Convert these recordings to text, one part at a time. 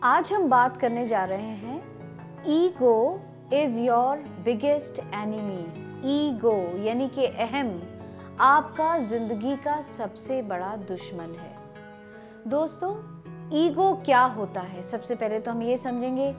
आज हम बात करने जा रहे हैं ego is your biggest enemy. Ego यानी कि अहम आपका जिंदगी का सबसे बड़ा दुश्मन है। दोस्तों, ईगो क्या होता है? सबसे पहले तो हम ये समझेंगे,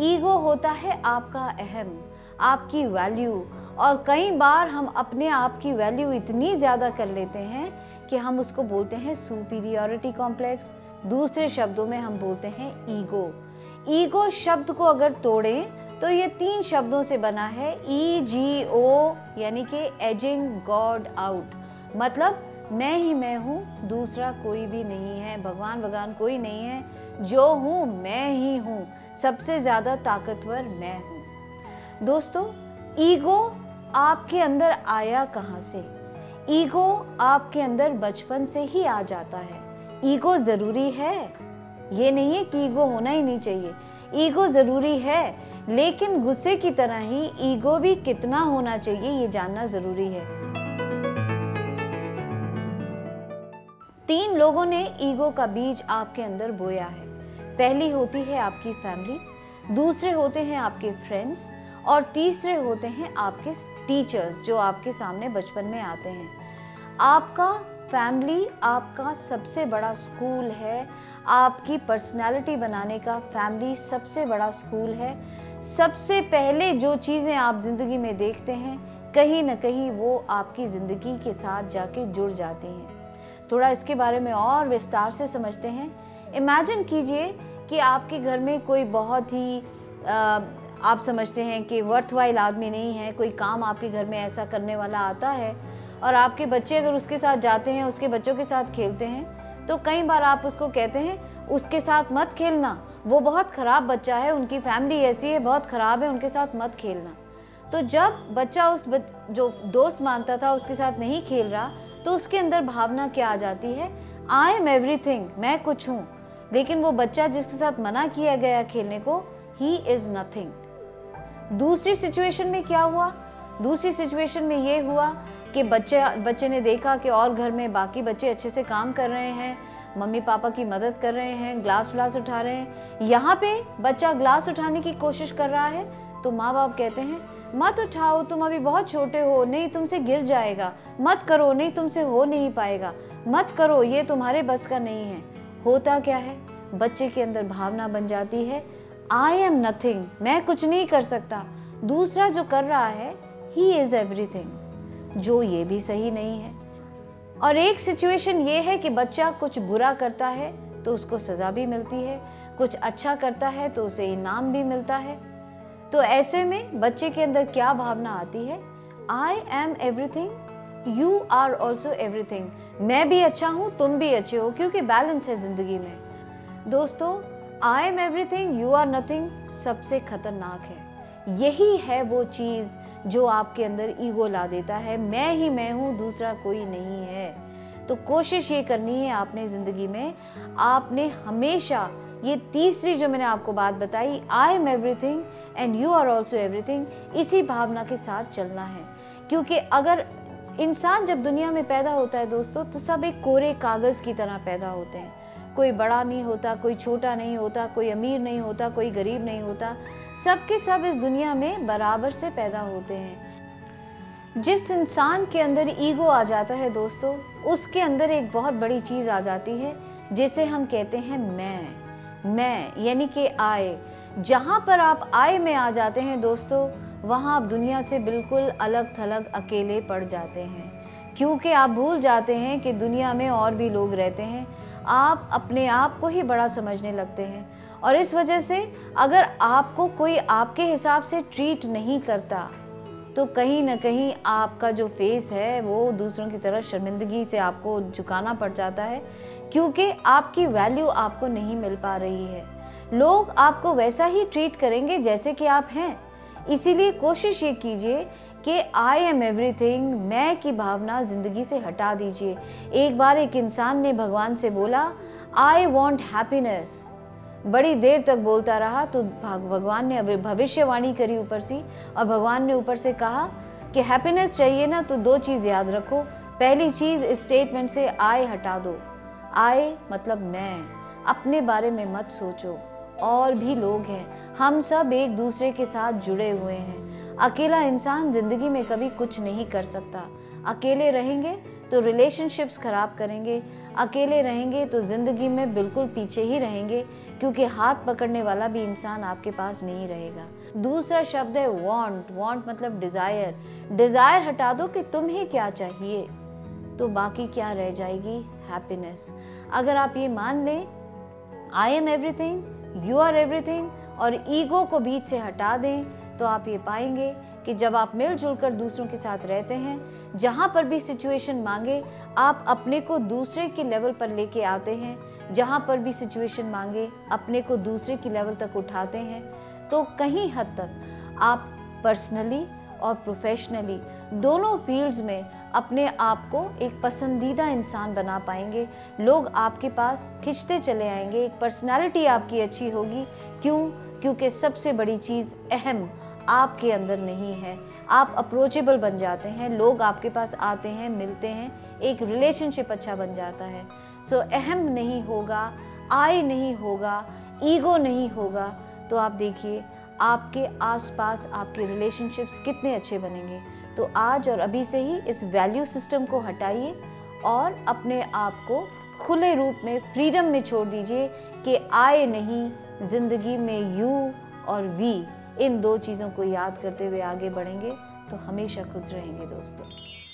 ईगो होता है आपका अहम, आपकी वैल्यू। और कई बार हम अपने आप की वैल्यू इतनी ज़्यादा कर लेते हैं कि हम उसको बोलते हैं सुपीरियॉरिटी कॉम्प्लेक्स। दूसरे शब्दों में हम बोलते हैं ईगो। ईगो शब्द को अगर तोड़ें तो ये 3 शब्दों से बना है, EGO यानी कि एजिंग गॉड आउट। मतलब मैं ही मैं हूँ, दूसरा कोई भी नहीं है, भगवान कोई नहीं है, जो हूँ मैं ही हूँ, सबसे ज़्यादा ताकतवर मैं हूँ। दोस्तों, ईगो आपके अंदर आया कहाँ से? ईगो आपके अंदर बचपन से ही आ जाता है। ईगो ज़रूरी है, ये नहीं है कि ईगो होना ही नहीं चाहिए। ईगो ज़रूरी है, लेकिन गुस्से की तरह ही ईगो भी कितना होना चाहिए ये जानना ज़रूरी है। 3 लोगों ने ईगो का बीज आपके अंदर बोया है। पहली होती है आपकी फैमिली, दूसरे होते हैं आपके फ्रेंड्स और तीसरे होते हैं आपके टीचर्स जो आपके सामने बचपन में आते हैं। आपका फैमिली आपका सबसे बड़ा स्कूल है। आपकी पर्सनालिटी बनाने का फैमिली सबसे बड़ा स्कूल है। सबसे पहले जो चीज़ें आप ज़िंदगी में देखते हैं, कहीं ना कहीं वो आपकी ज़िंदगी के साथ जाके जुड़ जाती हैं। थोड़ा इसके बारे में और विस्तार से समझते हैं। इमेजिन कीजिए कि आपके घर में कोई बहुत ही आप समझते हैं कि वर्थवाइल आदमी नहीं है, कोई काम आपके घर में ऐसा करने वाला आता है और आपके बच्चे अगर उसके साथ जाते हैं, उसके बच्चों के साथ खेलते हैं, तो कई बार आप उसको कहते हैं उसके साथ मत खेलना, वो बहुत ख़राब बच्चा है, उनकी फैमिली ऐसी है, बहुत ख़राब है, उनके साथ मत खेलना। तो जब बच्चा जो दोस्त मानता था उसके साथ नहीं खेल रहा, तो उसके अंदर भावना क्या आ जाती है? आई एम एवरीथिंग, मैं कुछ हूँ। लेकिन वो बच्चा जिसके साथ मना किया गया खेलने को, ही इज़ नथिंग। दूसरी सिचुएशन में क्या हुआ? दूसरी सिचुएशन में ये हुआ कि बच्चे ने देखा कि और घर में बाकी बच्चे अच्छे से काम कर रहे हैं, मम्मी पापा की मदद कर रहे हैं, ग्लास उठा रहे हैं। यहाँ पे बच्चा ग्लास उठाने की कोशिश कर रहा है तो माँ बाप कहते हैं मत उठाओ, तुम अभी बहुत छोटे हो, नहीं तुमसे गिर जाएगा, मत करो, नहीं तुमसे हो नहीं पाएगा, मत करो, ये तुम्हारे बस का नहीं है। होता क्या है? बच्चे के अंदर भावना बन जाती है, आई एम नथिंग, मैं कुछ नहीं कर सकता। दूसरा जो कर रहा है, ही इज़ एवरीथिंग, जो ये भी सही नहीं है। और एक सिचुएशन ये है कि बच्चा कुछ बुरा करता है तो उसको सज़ा भी मिलती है, कुछ अच्छा करता है तो उसे इनाम भी मिलता है। तो ऐसे में बच्चे के अंदर क्या भावना आती है? I am everything, you are also everything, मैं भी अच्छा हूँ, तुम भी अच्छे हो, क्योंकि बैलेंस है ज़िंदगी में। दोस्तों, I am everything, you are nothing सबसे खतरनाक है। यही है वो चीज़ जो आपके अंदर ईगो ला देता है, मैं ही मैं हूँ, दूसरा कोई नहीं है। तो कोशिश ये करनी है आपने ज़िंदगी में, आपने हमेशा ये तीसरी जो मैंने आपको बात बताई, I am everything and you are also everything, इसी भावना के साथ चलना है। क्योंकि अगर इंसान जब दुनिया में पैदा होता है दोस्तों, तो सब एक कोरे कागज़ की तरह पैदा होते हैं। कोई बड़ा नहीं होता, कोई छोटा नहीं होता, कोई अमीर नहीं होता, कोई गरीब नहीं होता, सब के सब इस दुनिया में बराबर से पैदा होते हैं। जिस इंसान के अंदर ईगो आ जाता है दोस्तों, उसके अंदर एक बहुत बड़ी चीज़ आ जाती है जिसे हम कहते हैं मैं यानी कि आई। जहाँ पर आप आई में आ जाते हैं दोस्तों, वहाँ आप दुनिया से बिल्कुल अलग थलग अकेले पड़ जाते हैं, क्योंकि आप भूल जाते हैं कि दुनिया में और भी लोग रहते हैं। आप अपने आप को ही बड़ा समझने लगते हैं और इस वजह से अगर आपको कोई आपके हिसाब से ट्रीट नहीं करता, तो कहीं ना कहीं आपका जो फेस है वो दूसरों की तरफ शर्मिंदगी से आपको झुकाना पड़ जाता है, क्योंकि आपकी वैल्यू आपको नहीं मिल पा रही है। लोग आपको वैसा ही ट्रीट करेंगे जैसे कि आप हैं। इसीलिए कोशिश ये कीजिए कि आई एम एवरीथिंग, मैं की भावना ज़िंदगी से हटा दीजिए। एक बार एक इंसान ने भगवान से बोला आई वॉन्ट हैप्पीनेस, बड़ी देर तक बोलता रहा, तो भगवान ने भविष्यवाणी करी ऊपर से, और भगवान ने ऊपर से कहा कि हैप्पीनेस चाहिए ना, तो 2 चीज़ याद रखो। पहली चीज़, इस स्टेटमेंट से आई हटा दो। आई मतलब मैं, अपने बारे में मत सोचो, और भी लोग हैं, हम सब एक दूसरे के साथ जुड़े हुए हैं। अकेला इंसान ज़िंदगी में कभी कुछ नहीं कर सकता। अकेले रहेंगे तो रिलेशनशिप्स खराब करेंगे, अकेले रहेंगे तो ज़िंदगी में बिल्कुल पीछे ही रहेंगे, क्योंकि हाथ पकड़ने वाला भी इंसान आपके पास नहीं रहेगा। दूसरा शब्द है वांट। वांट मतलब डिज़ायर। डिज़ायर हटा दो कि तुम्हें क्या चाहिए, तो बाकी क्या रह जाएगी? हैप्पीनेस। अगर आप ये मान लें I am everything, you are everything, और ईगो को बीच से हटा दें, तो आप ये पाएंगे कि जब आप मिलजुल कर दूसरों के साथ रहते हैं, जहाँ पर भी सिचुएशन मांगे आप अपने को दूसरे के लेवल पर लेके आते हैं, जहाँ पर भी सिचुएशन मांगे अपने को दूसरे की लेवल तक उठाते हैं, तो कहीं हद तक आप पर्सनली और प्रोफेशनली दोनों फील्ड्स में अपने आप को एक पसंदीदा इंसान बना पाएंगे। लोग आपके पास खिंचते चले आएंगे, एक पर्सनालिटी आपकी अच्छी होगी। क्यों? क्योंकि सबसे बड़ी चीज़ अहम आपके अंदर नहीं है। आप अप्रोचेबल बन जाते हैं, लोग आपके पास आते हैं, मिलते हैं, एक रिलेशनशिप अच्छा बन जाता है। सो अहम नहीं होगा, आई नहीं होगा, ईगो नहीं होगा, तो आप देखिए आपके आसपास आपके रिलेशनशिप्स कितने अच्छे बनेंगे। तो आज और अभी से ही इस वैल्यू सिस्टम को हटाइए और अपने आप को खुले रूप में फ्रीडम में छोड़ दीजिए कि आए नहीं, जिंदगी में यू और वी, इन दो चीज़ों को याद करते हुए आगे बढ़ेंगे तो हमेशा खुश रहेंगे दोस्तों।